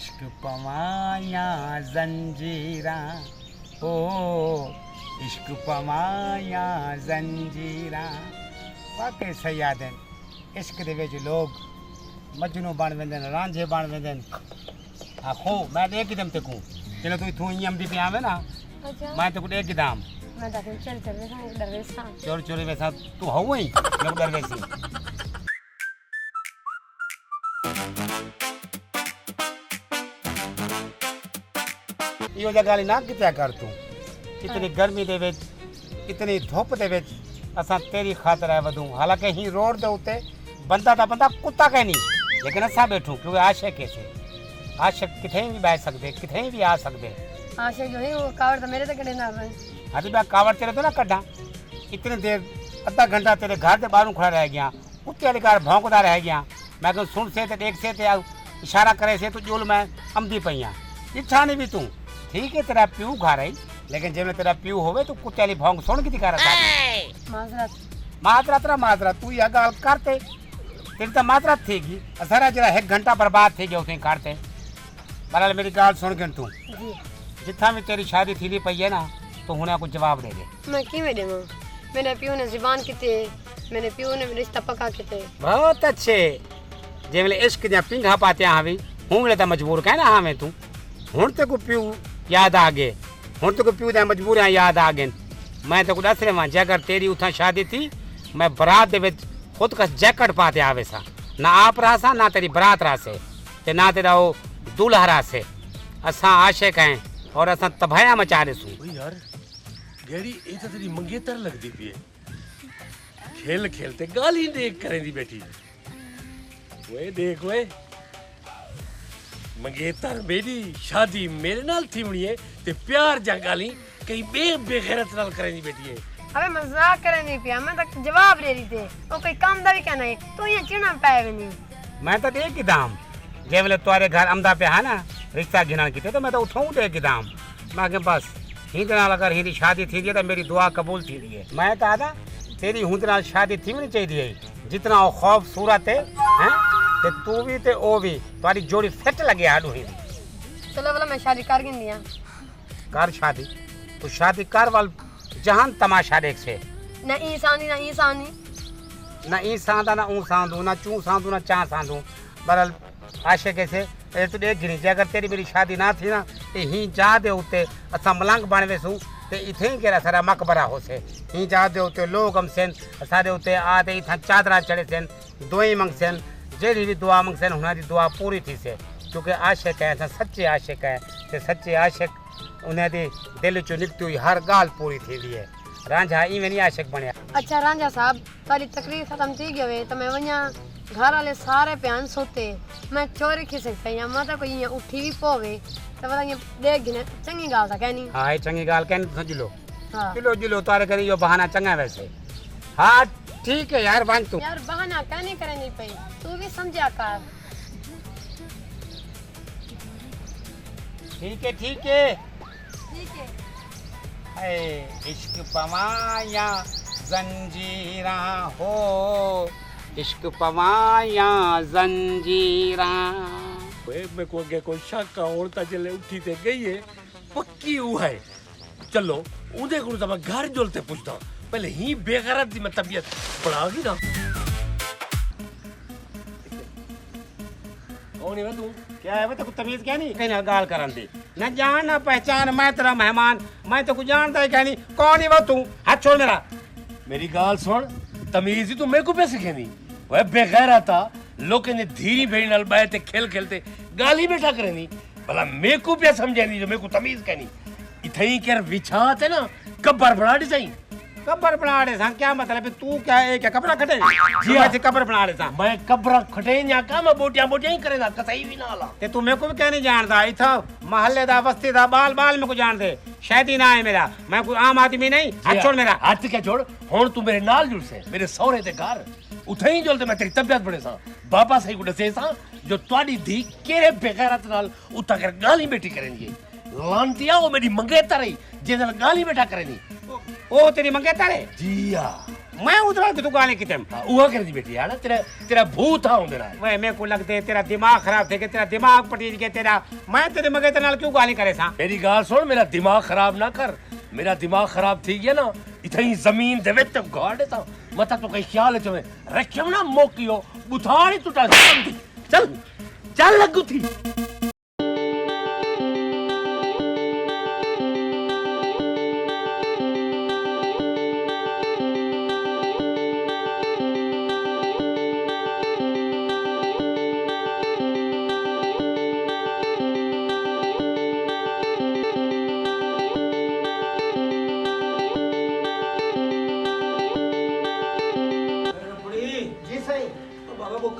इश्क पवाया जंजीरा ओ इश्क पवाया जंजीरा वाकई सही याद है इश्क दे विच लोग मजनू बन वेंदे ने रांझे बन वेंदे ने आखो मैं तो एकदम ते को चलो तू इथों दी पे आवे ना अच्छा मैं तो कुछ एकदम मैं तो चल चल रहा डरवेसा चोर चोरी वैसा तू हो ही मैं डर वैसी यो जगह ना कित्या कर तू इतनी गर्मी दे विच इतनी धुप दे विच असा तेरी खातर है वधू हालांकि ही रोड दे उते बंदा ता बंदा कुत्ता कह नहीं लेकिन असा बैठू क्योंकि आशिक कैसे आशिक किथे भी बैठ सकते किथे भी आ सकते आशिक जो है वो कावड़ तो मेरे तक ना है अभी मैं कावड़ तेरे तो ना कड्ढा इतनी देर आधा घंटा तेरे घर के बाहरों खड़ा रह गया कुत्ते वाली कार भौंकदा रह गया मैं कहूँ सुन से देख से इशारा करे से तो जोल मैं अमदी पईया इच्छा नहीं भी तू ठीक है तेरा प्यू खा रही लेकिन जब तेरा प्यू होवे तो कुत्ते वाली भौंक सुन की दिखा रहा माजरत तू यह गाल करते तेरी तो माजरत थी सारा जरा 1 घंटा बर्बाद थी गया उसे करते बहरहाल मेरी गाल सुन के तू जितना भी तेरी शादी थी पई है ना तो हुने को जवाब दे दे मैं किवें देवां मेरे प्यू ने जुबान किते मेरे प्यू ने रिश्ता पक्का किते बहुत अच्छे जेवले इश्क जा पिंगा पाते हावी हूं ले ता मजबूर कह ना हावे तू हुन ते को प्यू याद आ गए हुन ते को प्यू दा मजबूरियां याद आ गए मैं तो को दस रे जे अगर तेरी उठा शादी थी मैं बरात दे विच खुद का जैकेट पाते आवे सा ना आप रहा सा ना तेरी बरात रहा से ते ना तेरा वो दूल्हा रहा से असा आशिक हैं और असा तबाया मचा दे सू यार गैरी ये तो तेरी मंगेतर लगदी पई है खेल खेलते गाली देख करेंदी बेटी ओए देख ओए मंगेतर मेरी शादी मेरे नाल थी होनी है ते प्यार जा गाली कई बेगैरत नाल करेंदी बेटी है अबे मजाक करे नहीं पिया मैं तो जवाब दे रही थे ओ कोई काम दा भी कहना है तू ये चिड़ा पाए नहीं मैं तो दे की दाम जेवले तुम्हारे घर अमदा पे है ना रिश्ता गिना की तो मैं तो उठाऊं दे की दाम मैं के बस हिंद नाल अगर हिंदी शादी थी तो मेरी दुआ कबूल थी है मैं तो आदा तेरी हुंद नाल शादी थी नहीं चाहिए जितना वो खूबसूरत है हैं ते तू भी ते ओ भी तुम्हारी जोड़ी फिट लगे आडू ही चलो वाला मैं शादी कर गिन दिया कर शादी तो शादी कर वाल जहान तमाशा देख से ना ईसानी ना ई सांदा ना ऊ सांदू ना चू सांदू ना चा सांदू बरल आशे कैसे ए तू देख गिनी अगर तेरी मेरी शादी ना थी ना ते ही जा दे उते असा मलंग बन वेसू ते इथे ही केरा सारा मकबरा हो से ही जा दे उते लोग हम सेन सारे उते आते इथा चादरा चढ़े सेन दोई मंग सेन जेड़ी भी दुआ मंग सेन हुना दी दुआ पूरी थी से क्योंकि आशिक है सच्चे आशिक है ते सच्चे आशिक उन्हें दी दिल चो निकती हुई हर गाल पूरी थी दी है रांझा इवें नहीं आशिक बनया अच्छा रांझा साहब तारी तकलीफ खत्म थी गए तो मैं वኛ घर वाले सारे प्यान सोते मैं चोरी खिसक पई मैं तो कोई उठी भी पोवे तो पता ये देख गिने चंगी गाल था कहनी हां ये चंगी गाल कहनी समझ लो हां जिलो तारे करी यो बहाना चंगा वैसे हां ठीक है यार बन तू यार बहाना कहने करे नहीं पई तू भी समझा कर ठीक है ठीक है ठीक है इश्क पवाया जंजीरा हो इश्क पवाया जंजीरा ओए मैं को अगे कोई शक औरता चले उठी ते गई है पक्की हुआ है चलो उदे को तो मैं घर जोलते पूछता पहले ही बेगैरत दी मैं तबीयत बढ़ागी ना कौन है तू क्या है तो तमीज क्या नहीं कहीं गाल करन दी न जान न पहचान मैं तेरा मेहमान मैं तो कुछ जानता ही क्या नहीं कौन है वो तू हाथ छोड़ मेरा मेरी गाल सुन तमीज ही तू मेरे को पैसे कहनी वह बेगैरत था लोग ने धीरी भेड़ी नाल बैठे खेल खेलते गाली बैठा करे नहीं भला मेरे को पे समझे नहीं जो मेरे को तमीज कहनी इथे ही कर विछात है ना कब्र बना दी सही कब्र बना दे सा क्या मतलब तू क्या है क्या कब्र खटे जी ऐसे कब्र बना दे सा मैं कब्र खटे या का मैं बोटियां बोटियां ही करेगा कसाई भी ना ला ते तू मेरे को भी क्या नहीं जानता इथा मोहल्ले दा बस्ती दा बाल बाल में को जान दे शायद ही ना है मेरा मैं कोई आम आदमी नहीं हाथ छोड़ मेरा हाथ क्या छोड़ हुन तू मेरे नाल जुड़ से मेरे सौरे ते घर उथे ही जुलते मैं तेरी तबीयत बड़े सा बाबा सही को दसे सा जो तवाडी धी केरे बेगैरत नाल उता कर गाली बेटी करेंगे लांतिया वो मेरी मंगेतर रही जे नाल गाली बेटा करेनी ओ तेरी मंगेतर है जी हां मैं उधर तू गाली कितने उहा करदी बेटी यार तेरा भूत आ उंदे नाल वे मेरे को लगते तेरा दिमाग खराब थे कि तेरा दिमाग पटीज के तेरा मैं तेरे मगे नाल क्यों गाली करे सा मेरी गाल सुन मेरा दिमाग खराब ना कर मेरा दिमाग खराब थी गया ना इतनी जमीन दे विच गाड़ ता मता तो कहीं ख्याल च रखियो ना मोकियो बुथाड़ी टूटा चल चल लगू थी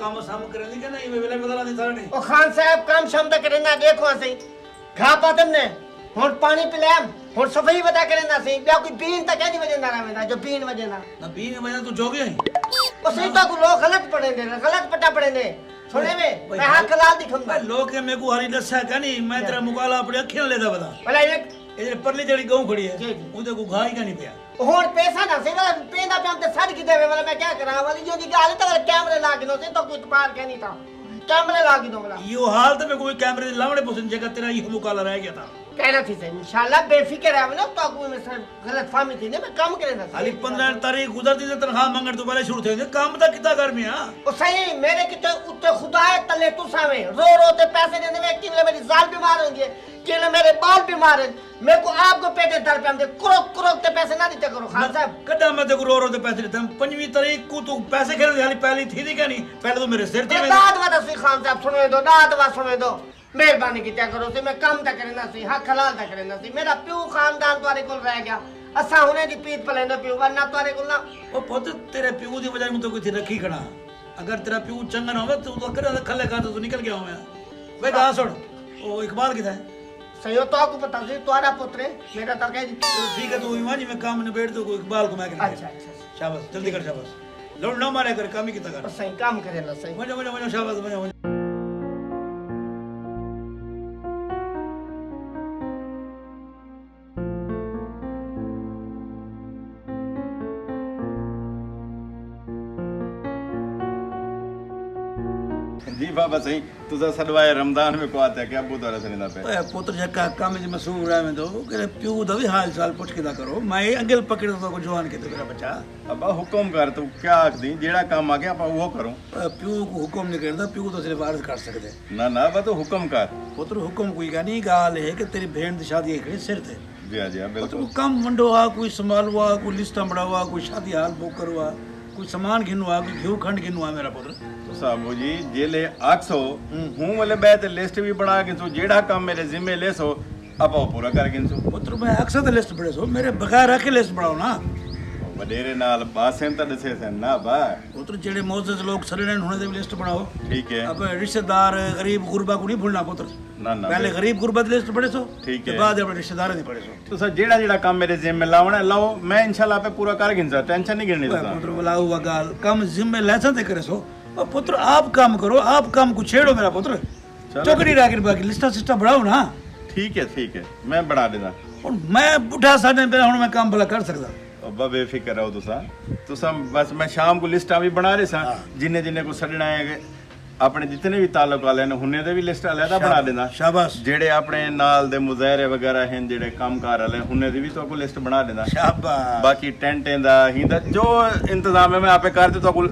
काम शाम करेंगे क्या नहीं वेले बदला नहीं सारे ओ खान साहब काम शाम तक करेंगे देखो सही खा पाते ने हुन पानी पिलाम हुन सफाई बता करेंगे सही क्या कोई बीन तक नहीं वजन ना में जो बीन वजन ना बीन वजन तू जोगे ओ सही तो को लोग गलत पढ़े ने गलत पटा पढ़े ने सुने में मैं हाथ कलाल दिखूंगा लोग के मेरे को हरी दस्या का नहीं मैं तेरा मुकाला अपने अखियां लेदा बता भला एक ये परली जड़ी गांव खड़ी है उदे को घाई का नहीं पिया हुन पैसा ना से पेंदा पे हम ते सड़ की देवे वाला मैं क्या करा वाली जो की गाल तो कैमरे लाग दो से तो कुछ पार के नहीं था कैमरे लाग दो वाला यो हाल तो मैं कोई कैमरे लावड़े पसंद जगह तेरा ये मुकाला रह गया था कहना थी से इंशाल्लाह बेफिक्र है ना तो कोई में सर गलत फहमी थी ने मैं काम करेंदा खाली 15 तारीख गुजरती तो तनखा मंगण तो पहले शुरू थे काम तो कितना कर में हां ओ सही मेरे की तो उत्ते खुदा है तले तू सामे रो रो ते पैसे देने में किले मेरी जाल बीमार होंगे किले मेरे बाल बीमार हैं मेरे को आपको पेटे दर पे हम दे कुरोक कुरोक ते पैसे ना देते करो खान साहब कदा मैं ते रो रो ते पैसे देता 5वीं तारीख को तू पैसे खेल हाली पहली थी क्या नहीं पहले तो मेरे सिर थे दाद वादा सी खान साहब सुने दो दाद वा सुने दो मेहरबानी की क्या करो से मैं काम तक करना सी हक हलाल तक करना सी मेरा प्यू खानदान तुम्हारे को रह गया असा होने दी पीत पलेंदो प्यू वरना तुम्हारे को ना ओ पुत तेरे प्यू दी वजह में तो कोई थी रखी खड़ा अगर तेरा प्यू चंगा ना होवे तो करे खले का तो निकल गया हूं मैं वे गा सुन ओ इकबाल किधर है सही हो तो आपको पता सी तुम्हारा पुत्र है मेरा तो कह ठीक है तो इमाम जी मैं काम निबेड़ दो को इकबाल को मैं अच्छा शाबाश जल्दी कर शाबाश लोड ना मारे कर काम ही कितना कर सही काम करे ना सही वजो शाबाश वजो जी बाबा सही तुझा सडवाए रमजान में को आता है क्या अबू द्वारा सनेदा पे ओए पुत्र जका काम में मशहूर है मैं तो के प्यू दा भी हाल चाल पूछ के दा करो मैं अंगल पकड़ तो को जवान के तो मेरा बच्चा अब्बा हुक्म कर तू क्या आखदी जेड़ा काम आ गया आपा वो करूं प्यू को हुक्म नहीं करदा प्यू तो सिर्फ अर्ज कर सकदे ना ना बा तो हुक्म कर पुत्र हुक्म कोई का नहीं गाल है कि तेरी बहन दी शादी है सिर थे जी तो बिल्कुल कम वंडोआ कोई संभालवा कोई लिस्टा बढ़ावा कोई शादी हाल बुक करवा कोई सामान घिनवा कोई घी खंड घिनवा मेरा पुत्र तो साहब जी जेले आखसो हूं वाले बैत लिस्ट भी बना के तू जेड़ा काम मेरे जिम्मे ले सो अब वो पूरा कर गिनसो पुत्र मैं अक्सर तो लिस्ट पढ़े सो मेरे बगैर रखे लिस्ट बढ़ाओ ना वडेरे नाल बासें त दसे सन ना बा पुत्र जेड़े मोअज़्ज़ज़ लोग सड़ने होने दे लिस्ट बढ़ाओ ठीक है अब रिश्तेदार गरीब गुरबा को नहीं भूलना पुत्र ना ना पहले गरीब गुरबत लिस्ट पढ़े सो ठीक है बाद अपने रिश्तेदार नहीं पढ़े सो तो सर जेड़ा जेड़ा काम मेरे जिम्मे लावना लाओ मैं इंशाल्लाह पे पूरा कर गिनसा टेंशन नहीं गिननी तुसा पुत्र बुला हुआ गाल कम जिम्मे लाइसेंस दे करे सो और पुत्र आप काम करो आप काम को छेड़ो मेरा पुत्र चौकड़ी राखी बाकी लिस्टा सिस्टा बढ़ाओ ना ठीक है मैं बढ़ा देना और मैं बुढ़ा साडे पे हुन मैं काम भला कर सकदा अब्बा बेफिक्र रहो तुसा बस मैं शाम को लिस्टा भी बना रहे सा जिन्ने जिन्ने को सड़ना है अपने जितने भी ताल्लुक वाले ने हुन्ने दे भी लिस्ट अलहदा बना देना शाबाश जेड़े अपने नाल दे मुजाहरे वगैरह हैं जेड़े कामकार वाले हुन्ने दी भी तो को लिस्ट बना देना शाबाश बाकी टेंटें दा हिंदा जो इंतजाम है मैं आपे कर दे तो को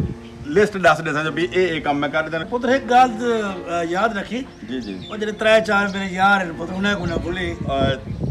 लिस्ट दस दे जो भी ए काम मैं कर देना पुत्र एक गाल याद रखी जी ਉਹ ਜਿਹੜੇ 3-4 ਮੇਰੇ ਯਾਰ ਨੇ ਪੁੱਤ ਉਹਨਾਂ ਕੋ ਨਾ ਭੁੱਲੇ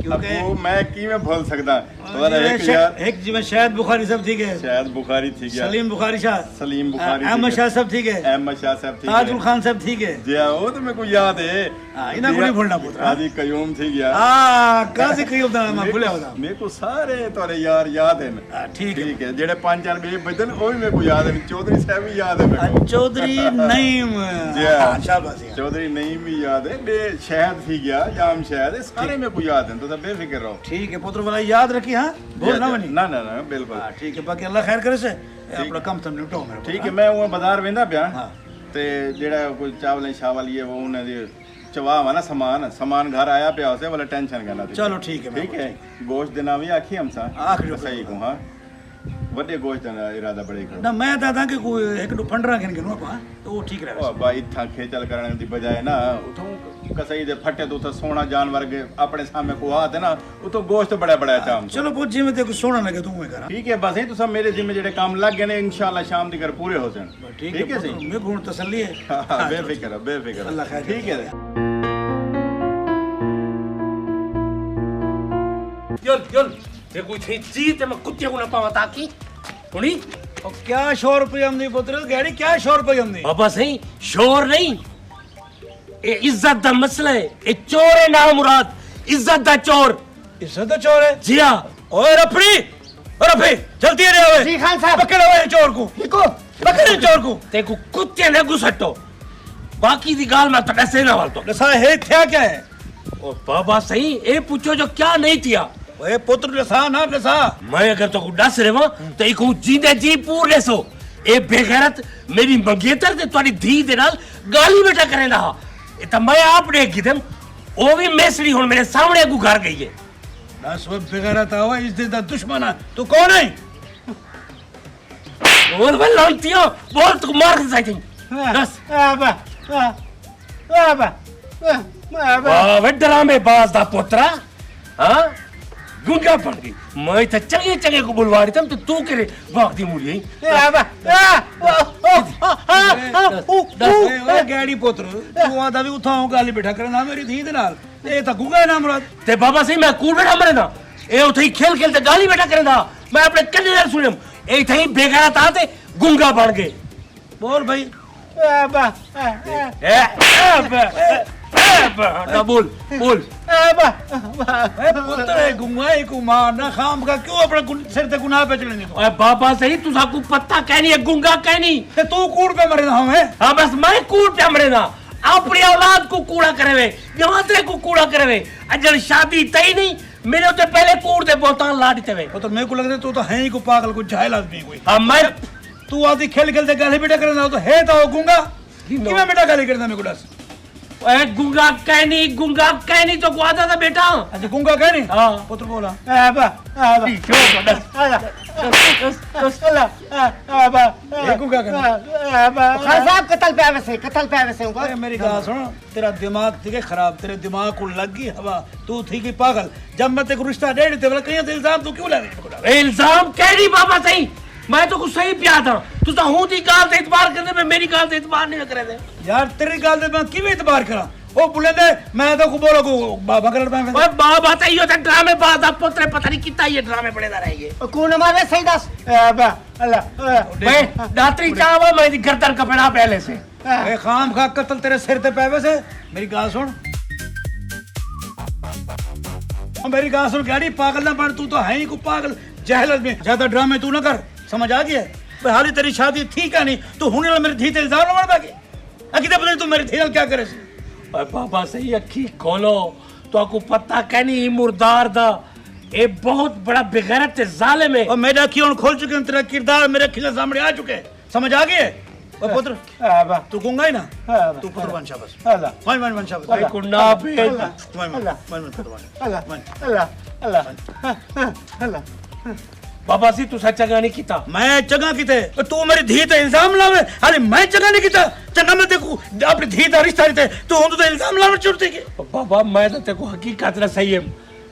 क्योंकि मैं की में भूल सकदा तुम्हारा एक यार एक जिਵੇਂ शायद बुखारी सब ठीक है शायद बुखारी ठीक है सलीम बुखारी शाह सलीम बुखारी अहमद शाह सब ठीक है अहमद शाह साहब ठीक है ताजुल खान सब ठीक है जी वो तो मेरे को याद है हां इना को नहीं भूलना पुत्र काजी कयूम थी गया हां काजी कयूम दा मैं भूलिया होदा मेरे को सारे तोरे यार याद हैं ठीक है जेड़े 5-4 बे बदन वो भी मेरे को याद है चौधरी साहब भी याद है मेरे को चौधरी नईम हां शाबाश चौधरी नईम भी याद है बे शहद थी गया जाम शहद सारे मेरे को याद हैं तो सब बेफिक्र रहो ठीक है पुत्र वाला याद रखी हां बोल ना बनी ना ना ना बिल्कुल ठीक है बाकी अल्लाह खैर करे से अपना काम तुम निपटाओ मेरा ठीक है मैं वो बाजार वेंदा पिया ते जेड़ा कोई चावलें शावल ये वो उन्हें दी चवावा ना सामान घर आया पिया उसे वाला टेंशन करना चलो ठीक है गोश्त देना भी आखी हम सा आखिरी सही को हां बड़े गोश्त का इरादा बड़े खड़ा ना मैं दादा कि कोई एक दो फंडरा गिन गिनो पा तो वो ठीक रहे ओ भाई इत्था खेचल करने दी बजाय ना उठो कसई दे फटे तो उथे सोना जानवर के अपने सामने को हाथ है ना उतो गोश्त बड़ा बड़ा चाम चलो पूछ जी में तेको सोना लगे तू मैं करा ठीक है बस ही तो सब मेरे जिम्मे जेडे काम लग गए ने इंशाल्लाह शाम तक पूरे हो सन ठीक है सही मैं पूर्ण तसल्ली है बेफिक्र अल्लाह खैर ठीक है यल ते कोई थी चीज ते मैं कुत्ते को ना पावा ताकि सुनी और क्या 100 रुपये हमने पुत्र गाड़ी क्या 100 रुपये हमने बाबा सही शोर नहीं ये इज्जत दा मसला है ये चोर है ना मुराद इज्जत दा चोर इससे तो चोर है जी हाँ ओए रफी जल्दी रे ओए जी खान साहब पकड़ो ओए चोर को देखो पकड़ो चोर को ते को कुत्ते ने घुसटो बाकी दी गाल मैं तो ऐसे ना वाल तो दसा है क्या क्या है ओ बाबा सही ए पूछो जो क्या नहीं थिया ओए पुत्र दसा ना दसा मैं अगर तो को दस रेवा तो एक जींदे जी पूर लेसो ए बेगैरत मेरी मंगेतर ते तुम्हारी धी दे नाल गाली बेटा करेंदा ए तो मैं आपने गिदम ओ भी मेसड़ी हुन मेरे सामने को घर गई है दस वो बेगैरत हुआ इस दिन दा दुश्मन है तू कौन है बोल बोल लंतियो बोल तू मार के जाती दस वाह डरामे बाज दा पोतरा हां गुंगा पड़ गई मैं तो चंगे चंगे को बुलवाड़ी तम तो तू करे भाग दी मुड़ी ओए गाड़ी पुत्र तू आदा भी उठाओ गाली बैठा करे ना मेरी धी दे नाल ए ता गुंगा है ना मुराद ते बाबा सही मैं कूड़ बैठा मरे ना ए उथे ही खेल खेल ते गाली बैठा करे ना मैं अपने कन्ने नाल सुनम ए थई बेगारा ता ते गुंगा बन गए बोल भाई बोल बोल ए पुत्र है गुंगा है को मारना खाम का क्यों अपना सिर ते गुनाह पे चढ़ने तो ओए बाबा सही तू साकू पत्ता कहनी है गुंगा कहनी ते तू कूड़ पे मरे ना है हां बस मैं कूड़ पे मरे ना अपनी औलाद को कूड़ा करेवे जमाते को कूड़ा करेवे अजल शादी तई नहीं मेरे उते पहले कूड़ दे बोलता लाडी तेवे पुत्र मेरे को लगता तू तो है ही को पागल को जाहिल आदमी कोई हां मैं तू आदि खेल खेल ते गाली बेटा करना तो है तो गुंगा कि मैं बेटा गाली करना मेरे को दस ओए गुंगा कहनी तो गुआदा था बेटा अच्छा गुंगा कहनी हां पुत्र बोला ये गुंगा कहनी खान साहब कत्ल पे आवे से अरे मेरी बात सुन तेरा दिमाग थी के खराब तेरे दिमाग को लग गई हवा तू थी की पागल जब मैं तेरे को रिश्ता दे देते बोला कहीं तो इल्जाम तू क्यों ला रही इल्जाम कहनी बाबा सही मैं तो कुछ सही पिया था तू तो हूं दी गाल ते इतबार करने पे मेरी गाल ते इतबार नहीं करे दे यार तेरी गाल दे मैं किवें इतबार करा ओ बुलंदे मैं तो को बोलो को बाबा कर मैं ओए बाबा ते यो ते ड्रामे बाज दा पुत्र पता नहीं कितना ये ड्रामे पड़ेदा रहेंगे कौन मारे सही दस मैं दात्री चावा मैं दी गर्दन कपड़ा पहले से ए खाम खा कत्ल तेरे सिर ते पैवे से मेरी गाल सुन मेरी गाल सुन गाड़ी पागल ना बन तू तो है ही को पागल जहलत में ज्यादा ड्रामे तू ना कर समझ आ गया भाई हाली तेरी शादी थी क्या नहीं तू हुने वाला मेरी धी ते इल्जाम लगा बाकी अकीदे पता तू मेरी धी नाल क्या करे ओए बाबा सही अखी खोलो तो आपको पता कहनी मुर्दार दा ए बहुत बड़ा बेगैरत ते जालिम है और मेरे अखियों खोल चुके हैं तेरा किरदार मेरे अखी के सामने आ चुके हैं समझ आ गए ओ पुत्र तू गुंगा ही ना तू पुत्र बन शाबाश वन शाबाश भाई कुन्ना भेज बाबा सी तू सच्चा गानी कीता मैं चंगा किते तू मेरी धी ते इल्जाम लावे अरे मैं चंगा नहीं किता चंगा मैं देखू अपनी धी दा रिश्ता रीते तू हुन तो इल्जाम लावे छुड़ते के बाबा मैं तो तेको हकीकत ना सही है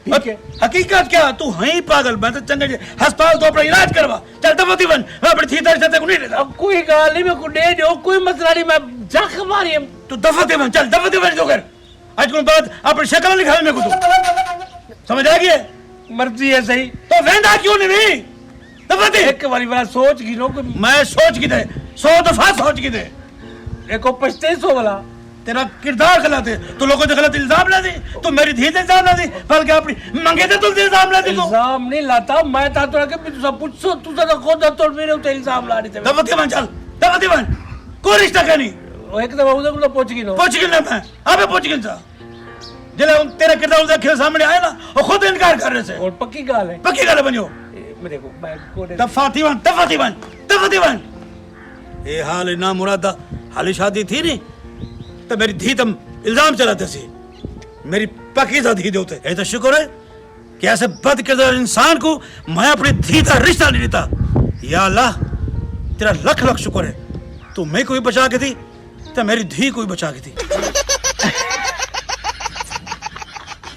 ठीक है हकीकत क्या तू है ही पागल मैं तो चंगा अस्पताल तो अपना इलाज करवा चल दफती बन मैं अपनी धी दा रिश्ता ते को नहीं लेता अब कोई गाल नहीं मैं को दे दो कोई मसला नहीं मैं जख मारी है तू दफती बन चल दफती बन जो कर आज के बाद अपनी शक्ल दिखा मेरे को तू समझ आ गई मर्जी है सही तो वेंदा क्यों नहीं दफती एक बारी बड़ा सोच गिनो कोई मैं सोच की दे 100 दफा सोच की दे एको पछते सो वाला तेरा किरदार गलत है तू लोगों पे गलत इल्जाम ला दी तू मेरी धी पे इल्जाम ला दी बल्कि अपनी मंगे थे तू इल्जाम ला दी तू इल्जाम नहीं लाता मैं ता तो के तू सब पूछो तू तो खुद तो मेरे ऊपर इल्जाम ला रही थे दफती बन चल दफती बन कोई रिश्ता का नहीं वो एकदम उधर को पहुंच गिनो पहुंच गया मैं अबे पहुंच गया सा जले तेरा किरदार उधर के सामने आया ना वो खुद इनकार कर रहे थे और पक्की गाल है पक्की गल बनियो मेरे को मैं को दफती बन ये हाल ना मुरादा हाली शादी थी नहीं तो मेरी धी तम इल्जाम चलाते सी मेरी पकीज़ा धी दे होते ये तो शुक्र है कि ऐसे बद किरदार इंसान को मैं अपनी धी का रिश्ता नहीं लेता या अल्लाह तेरा लख लख शुक्र है तू मैं कोई बचा के थी तो मेरी धी कोई बचा के थी।